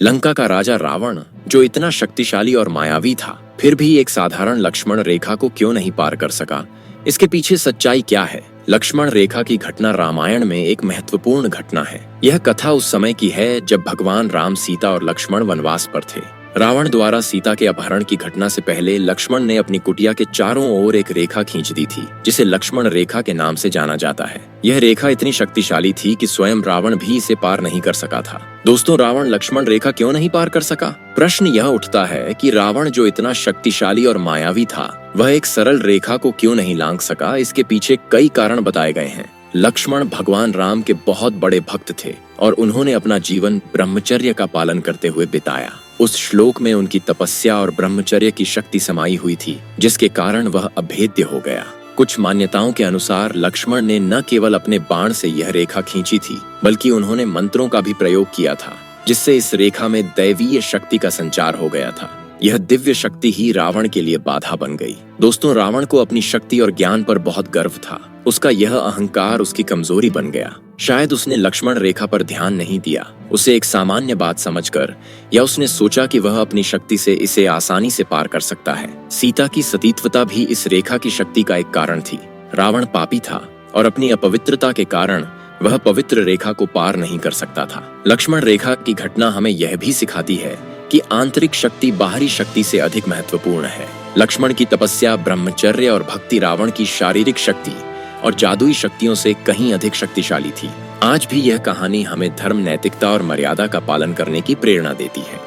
लंका का राजा रावण, जो इतना शक्तिशाली और मायावी था, फिर भी एक साधारण लक्ष्मण रेखा को क्यों नहीं पार कर सका? इसके पीछे सच्चाई क्या है? लक्ष्मण रेखा की घटना रामायण में एक महत्वपूर्ण घटना है। यह कथा उस समय की है जब भगवान राम, सीता और लक्ष्मण वनवास पर थे। रावण द्वारा सीता के अपहरण की घटना से पहले लक्ष्मण ने अपनी कुटिया के चारों ओर एक रेखा खींच दी थी, जिसे लक्ष्मण रेखा के नाम से जाना जाता है। यह रेखा इतनी शक्तिशाली थी कि स्वयं रावण भी इसे पार नहीं कर सका था। दोस्तों, रावण लक्ष्मण रेखा क्यों नहीं पार कर सका? प्रश्न यह उठता है कि रावण, जो इतना शक्तिशाली और मायावी था, वह एक सरल रेखा को क्यों नहीं लांघ सका? इसके पीछे कई कारण बताए गए हैं। लक्ष्मण भगवान राम के बहुत बड़े भक्त थे और उन्होंने अपना जीवन ब्रह्मचर्य का पालन करते हुए बिताया। उस श्लोक में उनकी तपस्या और ब्रह्मचर्य की शक्ति समाई हुई थी, जिसके कारण वह अभेद्य हो गया। कुछ मान्यताओं के अनुसार लक्ष्मण ने न केवल अपने बाण से यह रेखा खींची थी, बल्कि उन्होंने मंत्रों का भी प्रयोग किया था, जिससे इस रेखा में दैवीय शक्ति का संचार हो गया था। यह दिव्य शक्ति ही रावण के लिए बाधा बन गई। दोस्तों, रावण को अपनी शक्ति और ज्ञान पर बहुत गर्व था। उसका यह अहंकार उसकी कमजोरी बन गया। शायद उसने लक्ष्मण रेखा पर ध्यान नहीं दिया, उसे एक सामान्य बात समझकर, या उसने सोचा कि वह अपनी शक्ति से इसे आसानी से पार कर सकता है। सीता की सतीत्वता भी इस रेखा की शक्ति का एक कारण थी। रावण पापी था और अपनी अपवित्रता के कारण वह पवित्र रेखा को पार नहीं कर सकता था। लक्ष्मण रेखा की घटना हमें यह भी सिखाती है कि आंतरिक शक्ति बाहरी शक्ति से अधिक महत्वपूर्ण है। लक्ष्मण की तपस्या, ब्रह्मचर्य और भक्ति रावण की शारीरिक शक्ति और जादुई शक्तियों से कहीं अधिक शक्तिशाली थी। आज भी यह कहानी हमें धर्म, नैतिकता और मर्यादा का पालन करने की प्रेरणा देती है।